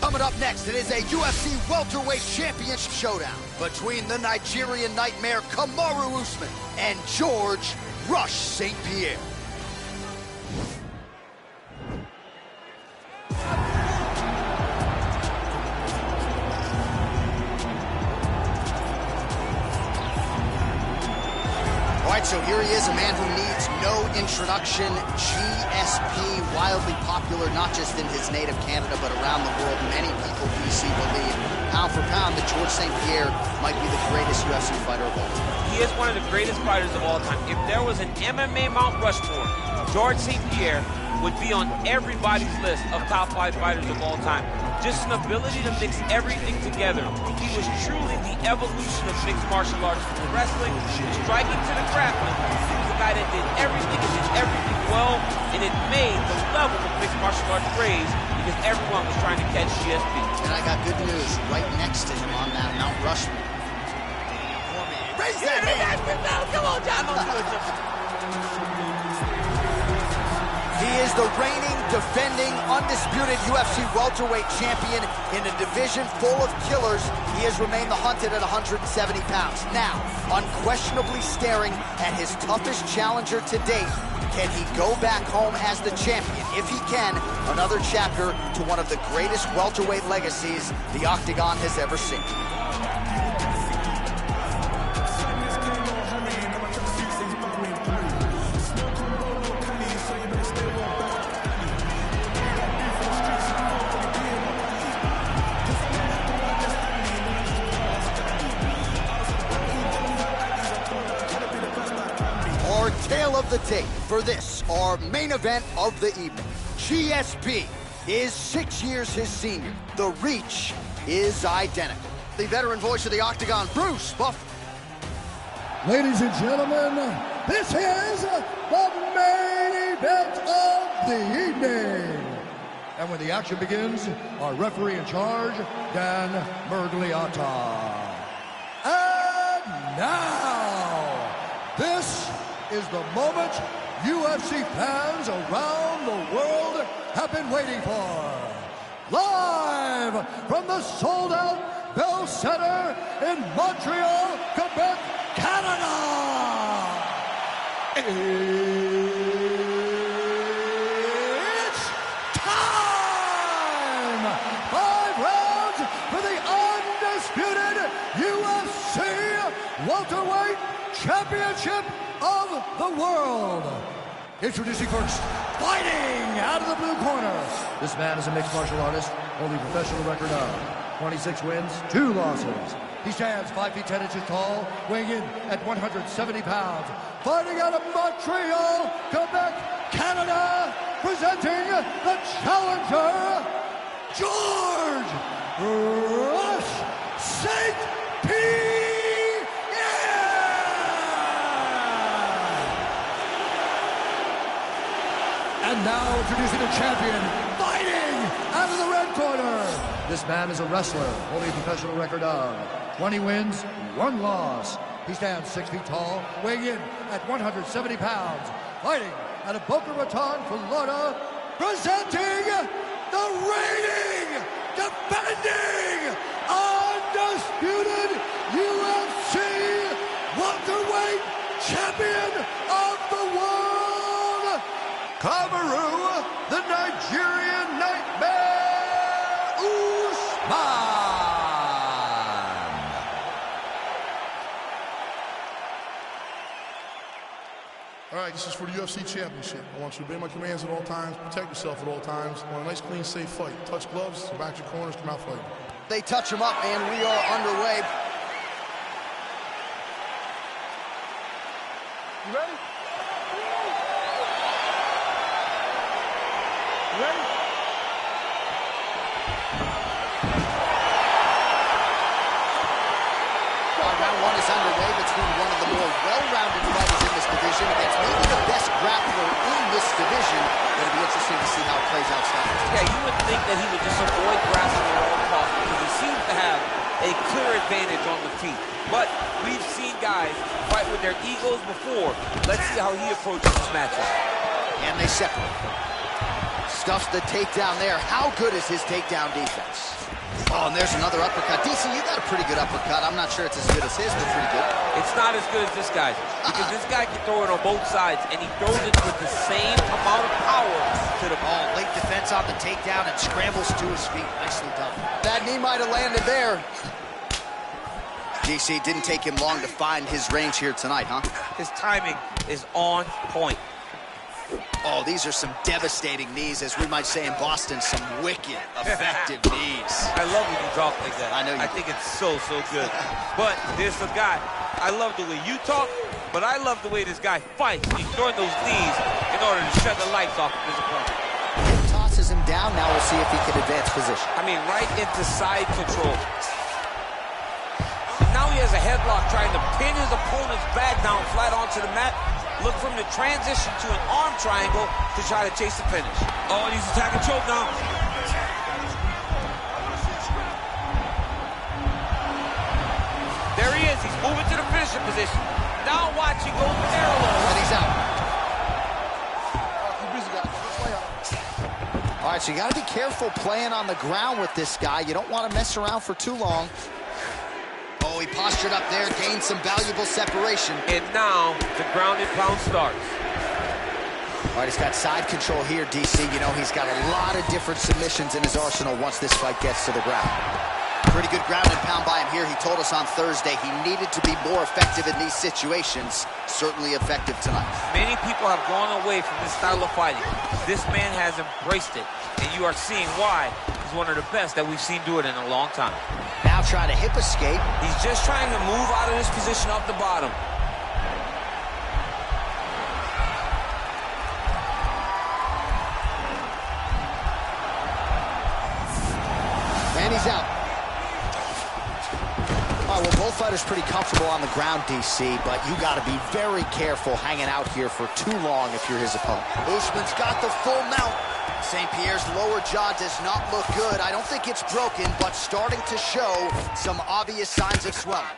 Coming up next, it is a UFC Welterweight Championship showdown between the Nigerian Nightmare Kamaru Usman and George Rush St-Pierre. So here he is, a man who needs no introduction. GSP, wildly popular, not just in his native Canada, but around the world. Many people, BC, believe, pound for pound, that George St-Pierre might be the greatest UFC fighter of all time. He is one of the greatest fighters of all time. If there was an MMA Mount Rushmore, George St-Pierre would be on everybody's list of top 5 fighters of all time. Just an ability to mix everything together. He was truly the evolution of mixed martial arts, from wrestling, striking to the grappling. He was a guy that did everything and did everything well, and it made the level of mixed martial arts raise because everyone was trying to catch GSP. And I got good news right next to him on that Mount Rushmore. Raise that hand! Come on, John, don't do it. He is the reigning, defending, undisputed UFC welterweight champion in a division full of killers. He has remained the hunted at 170 pounds. Now, unquestionably staring at his toughest challenger to date. Can he go back home as the champion? If he can, another chapter to one of the greatest welterweight legacies the Octagon has ever seen. Tale of the tape for this, our main event of the evening. GSP is 6 years his senior. The reach is identical. The veteran voice of the Octagon, Bruce Buff. Ladies and gentlemen, this is the main event of the evening. And when the action begins, our referee in charge, Dan Mergliata. And now, this is the moment UFC fans around the world have been waiting for. Live from the sold-out Bell Center in Montreal, Quebec, Canada. It's time! 5 rounds for the undisputed UFC Welterweight Championship of the world. Introducing first, fighting out of the blue corner. This man is a mixed martial artist, holding professional record of 26 wins, 2 losses. He stands 5 feet 10 inches tall, weighing in at 170 pounds. Fighting out of Montreal, Quebec, Canada, presenting the challenger, George Rush St-Pierre. And now introducing the champion, fighting out of the red corner. This man is a wrestler, holding a professional record of 20 wins, 1 loss. He stands 6 feet tall, weighing in at 170 pounds. Fighting out of Boca Raton, Florida, presenting the reigning, defending, undisputed UFC welterweight champion of the world, Kamaru, the Nigerian Nightmare, Usman. All right, this is for the UFC Championship. I want you to obey my commands at all times, protect yourself at all times. I want a nice, clean, safe fight. Touch gloves, back your corners, come out fighting. They touch him up, and we are underway. You ready? Ready? Round 1 is underway between one of the more well-rounded fighters in this division against maybe the best grappler in this division. It'll be interesting to see how it plays out. Yeah, you would think that he would just avoid grappling at all costs because he seems to have a clear advantage on the feet. But we've seen guys fight with their egos before. Let's see how he approaches this matchup. And they separate. Stuffs the takedown there. How good is his takedown defense? Oh, and there's another uppercut. DC, you got a pretty good uppercut. I'm not sure it's as good as his, but pretty good. It's not as good as this guy's, because this guy can throw it on both sides, and he throws it with the same amount of power to the ball. Late defense on the takedown and scrambles to his feet. Nicely done. That knee might have landed there. DC, didn't take him long to find his range here tonight, huh? His timing is on point. Oh, these are some devastating knees, as we might say in Boston, some wicked, effective knees. I love when you talk like that. I know you I think it's so good. But there's a guy, I love the way you talk, but I love the way this guy fights. He's throwing those knees in order to shut the lights off of his opponent. Tosses him down. Now we'll see if he can advance position. I mean, right into side control. Now he has a headlock trying to pin his opponent's back down flat onto the mat. Look from the transition to an arm triangle to try to chase the finish. Oh, and he's attacking choke now. There he is. He's moving to the finishing position. Now watch, he goes parallel. And he's out. All right, so you got to be careful playing on the ground with this guy. You don't want to mess around for too long. Oh, he postured up there, gained some valuable separation. And now the grounded pound starts. All right, he's got side control here, DC. You know, he's got a lot of different submissions in his arsenal once this fight gets to the ground. Pretty good ground and pound by him here. He told us on Thursday he needed to be more effective in these situations. Certainly effective tonight. Many people have gone away from this style of fighting. This man has embraced it, and you are seeing why he's one of the best that we've seen do it in a long time. Now trying to hip escape. He's just trying to move out of this position off the bottom. And he's out. All right, well, both fighters pretty comfortable on the ground, DC, but you got to be very careful hanging out here for too long if you're his opponent. Usman's got the full mount. St-Pierre's lower jaw does not look good. I don't think it's broken, but starting to show some obvious signs of swelling.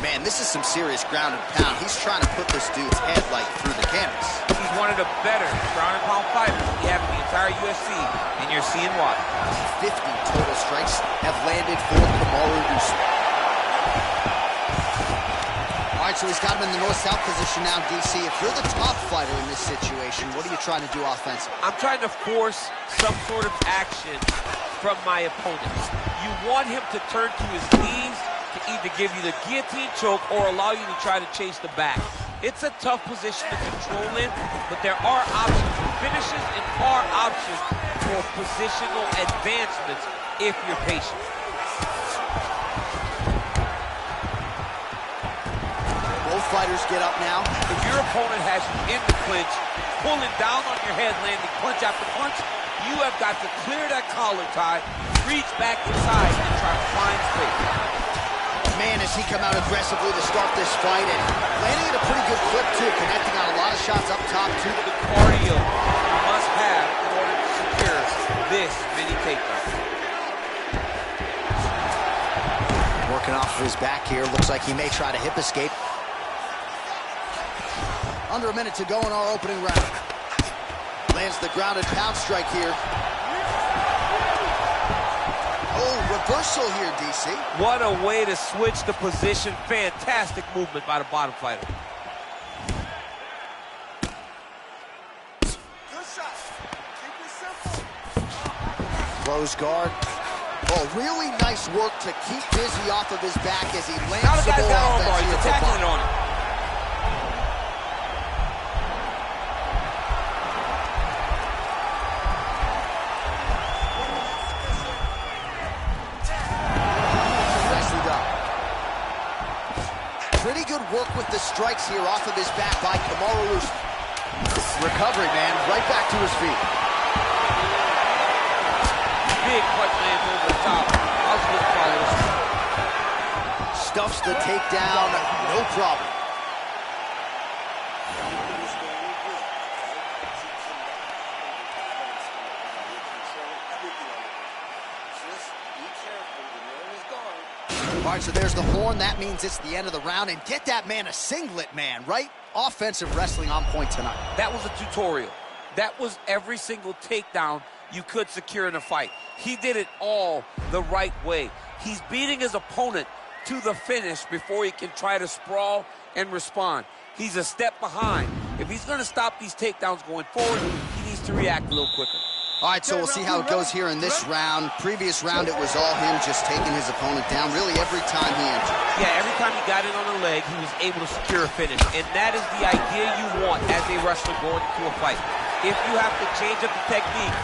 Man, this is some serious ground and pound. He's trying to put this dude's head like through the canvas. He's one of the better ground and pound fighters we have in the entire UFC, and you're seeing why. 50 total strikes have landed for Kamaru Usman. All right, so he's got him in the north-south position now, DC. If you're the top fighter in this situation, what are you trying to do offensively? I'm trying to force some sort of action from my opponent. You want him to turn to his knees to either give you the guillotine choke or allow you to try to chase the back. It's a tough position to control in, but there are options for finishes and are options for positional advancements if you're patient. Both fighters get up now. If your opponent has you in the clinch, pulling down on your head, landing punch after punch, you have got to clear that collar tie, reach back inside, and try to find space. Man, has he come out aggressively to start this fight, and landing at a pretty good clip, too, connecting on a lot of shots up top, too. The cardio you must have in order to secure this many takedowns. Working off of his back here. Looks like he may try to hip escape. Under a minute to go in our opening round. Lands the grounded pound strike here. Oh, reversal here, DC. What a way to switch the position. Fantastic movement by the bottom fighter. Good shot. Keep it simple. Close guard. Oh, really nice work to keep Busy off of his back as he lands now the some guy's more got offense armbar. He's here for attacking Bob. it on him. Pretty good work with the strikes here off of his back by Kamaru Usman. Recovery, man, right back to his feet. Big punch lands over the top. How's he gonna follow this? Stuffs the takedown, no problem. All right, so there's the horn. That means it's the end of the round. And get that man a singlet, man, right? Offensive wrestling on point tonight. That was a tutorial. That was every single takedown you could secure in a fight. He did it all the right way. He's beating his opponent to the finish before he can try to sprawl and respond. He's a step behind. If he's going to stop these takedowns going forward, he needs to react a little quicker. All right, so we'll see how it goes here in this round. Previous round, it was all him just taking his opponent down really every time he entered. Yeah, every time he got in on the leg, he was able to secure a finish. And that is the idea you want as a wrestler going into a fight. If you have to change up the technique,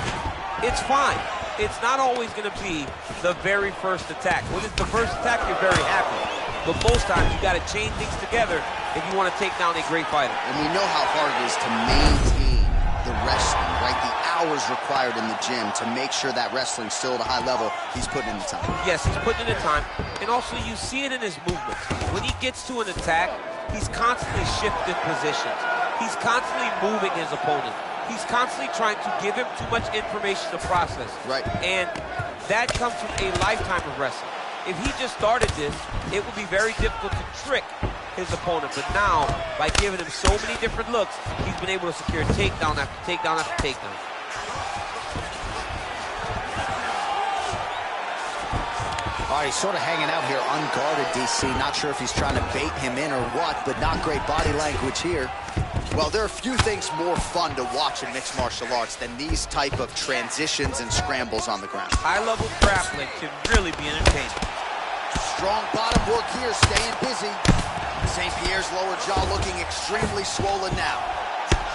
it's fine. It's not always going to be the very first attack. When it's the first attack, you're very happy. But most times, you got to chain things together if you want to take down a great fighter. And we know how hard it is to maintain the wrestling, right? The hours required in the gym to make sure that wrestling's still at a high level. He's putting in the time. Yes, he's putting in the time. And also, you see it in his movements. When he gets to an attack, he's constantly shifting positions. He's constantly moving his opponent. He's constantly trying to give him too much information to process. Right. And that comes from a lifetime of wrestling. If he just started this, it would be very difficult to trick his opponent. But now, by giving him so many different looks, he's been able to secure takedown after takedown after takedown. All right, he's sort of hanging out here unguarded, DC. Not sure if he's trying to bait him in or what, but not great body language here. Well, there are few things more fun to watch in mixed martial arts than these type of transitions and scrambles on the ground. High-level grappling can really be entertaining. Strong bottom work here, staying busy. St-Pierre's lower jaw looking extremely swollen now.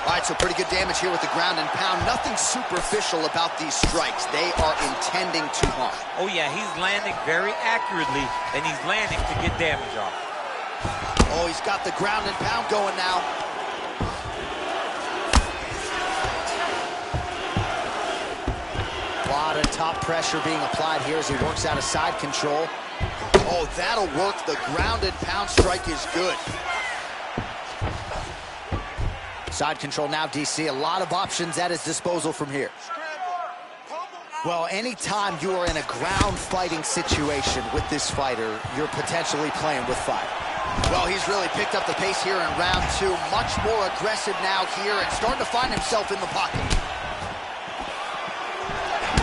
All right, so pretty good damage here with the ground and pound. Nothing superficial about these strikes. They are intending to harm. Oh, yeah, he's landing very accurately, and he's landing to get damage off. Oh, he's got the ground and pound going now. A lot of top pressure being applied here as he works out of side control. Oh, that'll work. The ground and pound strike is good. Side control now, DC. A lot of options at his disposal from here. Well, anytime you are in a ground fighting situation with this fighter, you're potentially playing with fire. Well, he's really picked up the pace here in round two. Much more aggressive now here and starting to find himself in the pocket.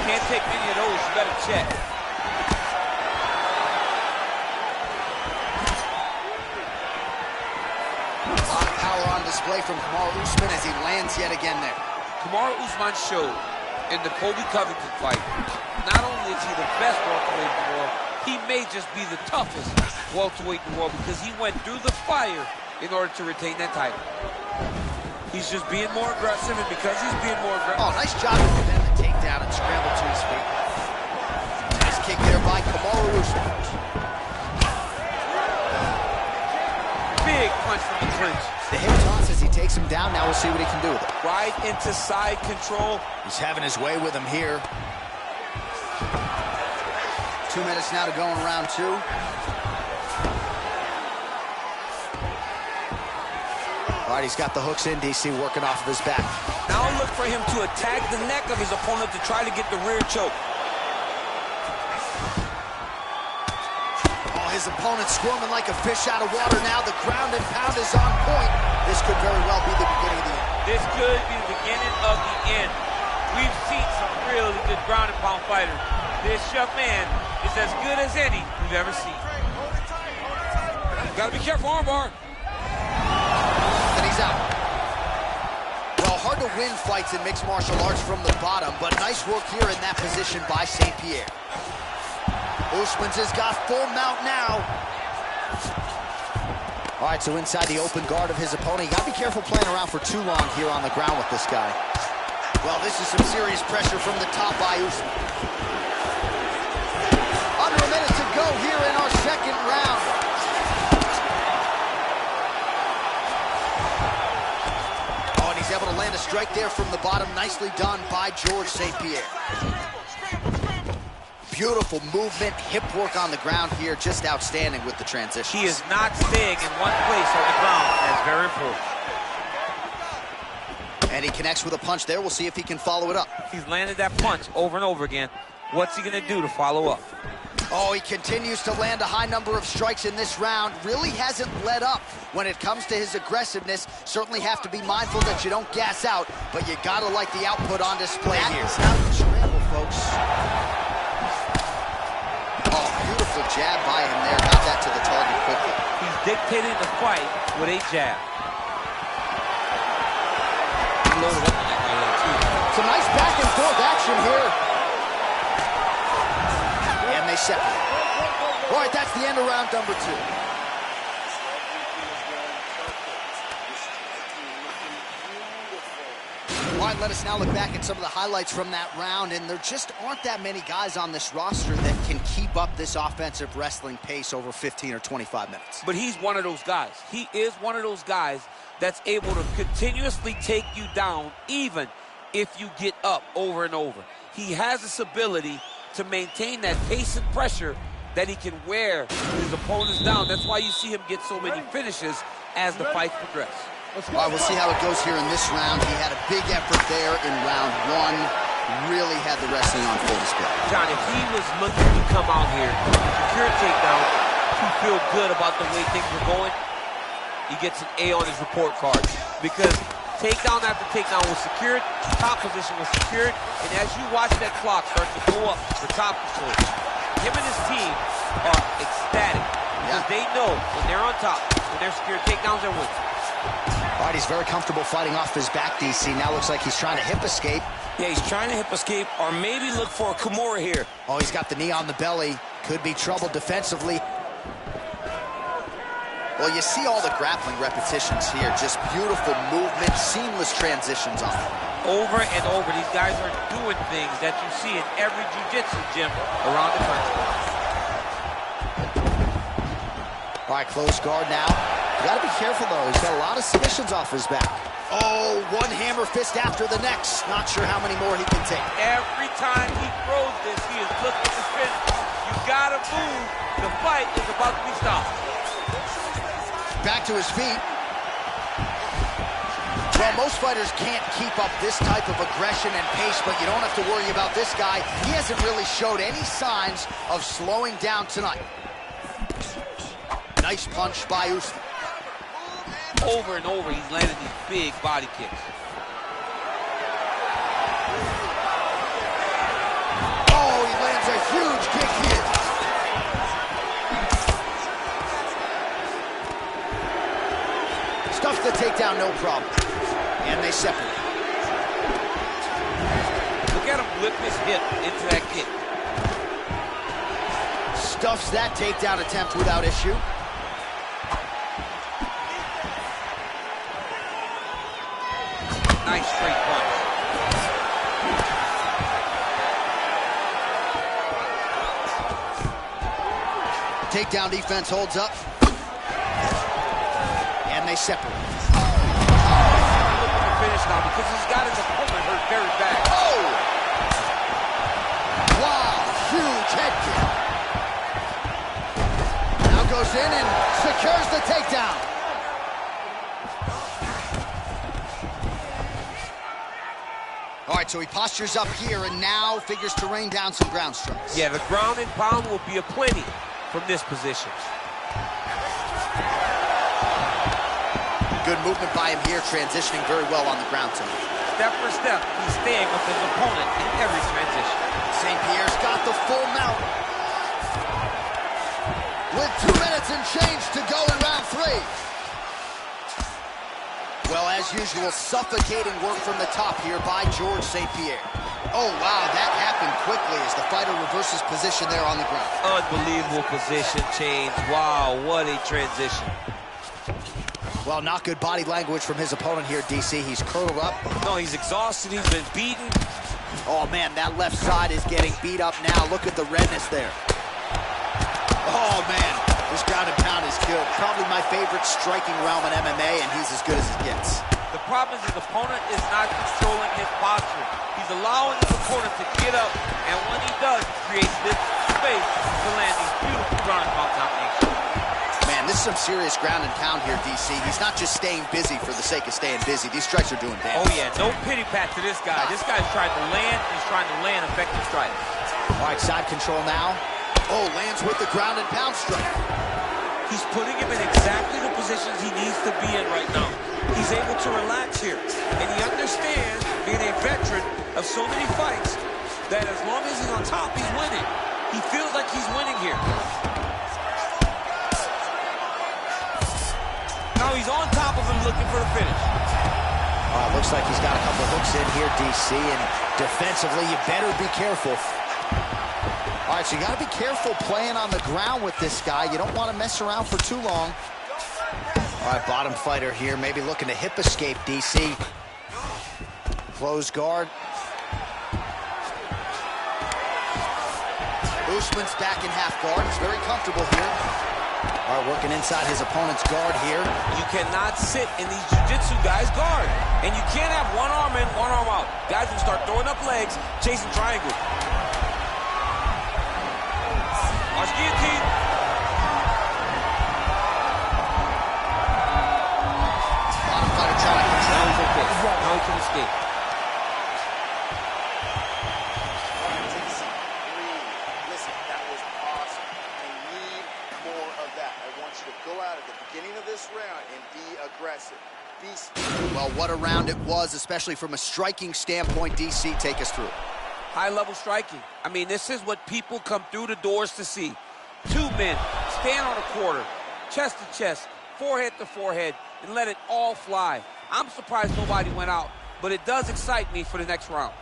Can't take any of those, you better check. A lot of power on display from Kamaru Usman as he lands yet again there. Kamaru Usman showed in the Colby Covington fight, not only is he the best welterweight in the world, he may just be the toughest welterweight in the world because he went through the fire in order to retain that title. He's just being more aggressive, and because he's being more aggressive... Oh, nice job for them to take down and scramble to his feet. Nice kick there by Kamaru Usman. Big punch from the clinch. The hip toss as he takes him down. Now we'll see what he can do with it. Right into side control. He's having his way with him here. 2 minutes now to go in round two. All right, he's got the hooks in, DC, working off of his back. Now look for him to attack the neck of his opponent to try to get the rear choke. Oh, his opponent squirming like a fish out of water now. The ground and pound is on point. This could very well be the beginning of the end. This could be the beginning of the end. We've seen some really good ground and pound fighters. This young man is as good as any we've ever seen. Gotta be careful, armbar. And he's out. Well, hard to win fights in mixed martial arts from the bottom, but nice work here in that position by St-Pierre. Usman's has got full mount now. All right, so inside the open guard of his opponent. You gotta be careful playing around for too long here on the ground with this guy. Well, this is some serious pressure from the top by Usman. Under a minute to go here in our second round. Oh, and he's able to land a strike there from the bottom. Nicely done by George St-Pierre. Beautiful movement, hip work on the ground here, just outstanding with the transition. He is not staying in one place on the ground. That's very important. And he connects with a punch there. We'll see if he can follow it up. He's landed that punch over and over again. What's he gonna do to follow up? Oh, he continues to land a high number of strikes in this round. Really hasn't let up when it comes to his aggressiveness. Certainly have to be mindful that you don't gas out, but you gotta like the output on display here. That is how you scramble, folks. Oh, beautiful jab by him there. Got that to the target quickly. He's dictating the fight with a jab. He loaded up on that right there, too. Some nice back and forth action here. And they separate. All right, that's the end of round number 2. All right, let us now look back at some of the highlights from that round, and there just aren't that many guys on this roster that can keep up this offensive wrestling pace over 15 or 25 minutes. But he's one of those guys. He is one of those guys that's able to continuously take you down even if you get up over and over. He has this ability to maintain that pace and pressure that he can wear his opponents down. That's why you see him get so many finishes as the fight progresses. All right, we'll see how it goes here in this round. He had a big effort there in round 1. Really had the wrestling on full display. John, if he was looking to come out here, secure a takedown, to feel good about the way things are going, he gets an A on his report card. Because takedown after takedown was secured, top position was secured, and as you watch that clock start to go up for top control, him and his team are ecstatic. Because they know when they're on top, when they're secured takedowns, they're winning. All right, he's very comfortable fighting off his back, DC. Now looks like he's trying to hip escape. Yeah, he's trying to hip escape or maybe look for a Kamaru here. Oh, he's got the knee on the belly. Could be trouble defensively. Well, you see all the grappling repetitions here. Just beautiful movement, seamless transitions on it. Over and over, these guys are doing things that you see in every jiu-jitsu gym around the country. All right, close guard now. You gotta be careful, though. He's got a lot of submissions off his back. Oh, one hammer fist after the next. Not sure how many more he can take. Every time he throws this, he is looking to finish. You gotta move. The fight is about to be stopped. Back to his feet. Well, most fighters can't keep up this type of aggression and pace, but you don't have to worry about this guy. He hasn't really showed any signs of slowing down tonight. Nice punch by Usman. Over and over, he's landing these big body kicks. Oh, he lands a huge kick here. Stuffs the takedown, no problem. And they separate. Look at him whip his hip into that kick. Stuffs that takedown attempt without issue. Nice straight punch. Takedown defense holds up. And they separate. Looking to finish now because he's got his opponent hurt very bad. Oh! Wow, huge head kick. Now goes in and secures the takedown. All right, so he postures up here and now figures to rain down some ground strikes. Yeah, the ground and pound will be aplenty from this position. Good movement by him here, transitioning very well on the ground tonight. Step for step, he's staying with his opponent in every transition. St-Pierre's got the full mount. With 2 minutes and change to go in round 3. Well, as usual, suffocating work from the top here by George St-Pierre. Oh, wow, that happened quickly as the fighter reverses position there on the ground. Unbelievable position change. Wow, what a transition. Well, not good body language from his opponent here, DC. He's curled up. No, he's exhausted. He's been beaten. Oh, man, that left side is getting beat up now. Look at the redness there. Oh, man, this ground and pound is good. Probably my favorite striking realm in MMA, and he's as good as it gets. The problem is his opponent is not controlling his posture. He's allowing his opponent to get up, and when he does, he creates this space to land these beautiful ground and pound combinations. Man, this is some serious ground and pound here, DC. He's not just staying busy for the sake of staying busy. These strikes are doing damage. Oh, yeah, no pity pat to this guy. This guy's trying to land. He's trying to land effective strikes. All right, side control now. Oh, lands with the ground and pound strike. He's putting him in exactly the positions he needs to be in right now. He's able to relax here. And he understands, being a veteran of so many fights, that as long as he's on top, he's winning. He feels like he's winning here. Now he's on top of him looking for the finish. Looks like he's got a couple of hooks in here, DC, and defensively, you better be careful. All right, so you got to be careful playing on the ground with this guy. You don't want to mess around for too long. All right, bottom fighter here, maybe looking to hip escape, DC. Close guard. Usman's back in half guard. He's very comfortable here. All right, working inside his opponent's guard here. You cannot sit in these jiu-jitsu guys' guard. And you can't have one arm in, one arm out. Guys will start throwing up legs, chasing triangle. Watch guillotine. Bottom fighter trying to control. Now he's okay. Now he can escape. Listen, that was awesome. I need more of that. I want you to go out at the beginning of this round and be aggressive. Be speedy. Well, what a round it was, especially from a striking standpoint. DC, take us through. High-level striking. I mean, this is what people come through the doors to see. Two men stand on a quarter, chest to chest, forehead to forehead, and let it all fly. I'm surprised nobody went out, but it does excite me for the next round.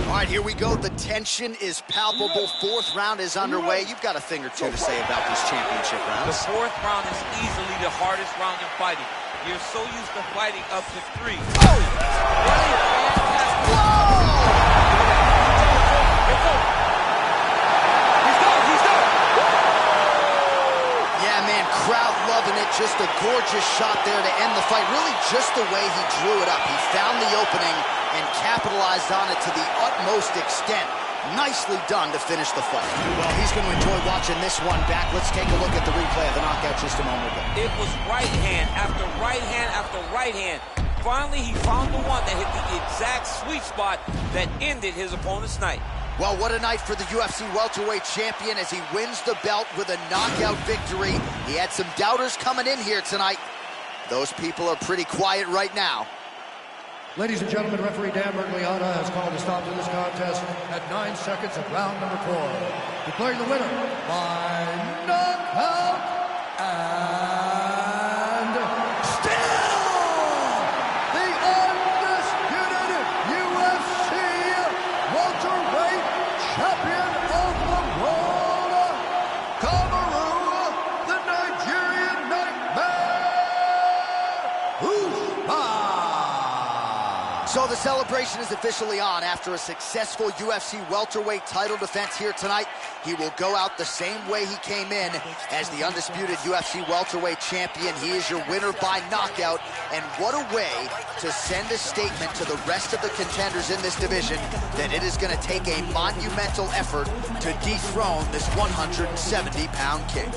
All right, here we go. The tension is palpable. Fourth round is underway. You've got a thing or two to say about these championship The rounds. fourth round is easily the hardest round in fighting. You're so used to fighting up to 3. Oh! What a fantastic... Yeah, man, crowd loving it. Just a gorgeous shot there to end the fight. Really just the way he drew it up. He found the opening and capitalized on it to the utmost extent. Nicely done to finish the fight. Well, he's going to enjoy watching this one back. Let's take a look at the replay of the knockout just a moment ago. It was right hand after right hand after right hand. Finally, he found the one that hit the exact sweet spot that ended his opponent's night. Well, what a night for the UFC welterweight champion as he wins the belt with a knockout victory. He had some doubters coming in here tonight. Those people are pretty quiet right now. Ladies and gentlemen, referee Dan Bergliana has called a stop to this contest at 9 seconds of round number 4. Declaring the winner by knockout and still the undisputed UFC welterweight champion of the world, Kamaru, the Nigerian Nightmare, Usman. So the celebration is officially on. After a successful UFC welterweight title defense here tonight, he will go out the same way he came in as the undisputed UFC welterweight champion. He is your winner by knockout, and what a way to send a statement to the rest of the contenders in this division that it is going to take a monumental effort to dethrone this 170-pound king.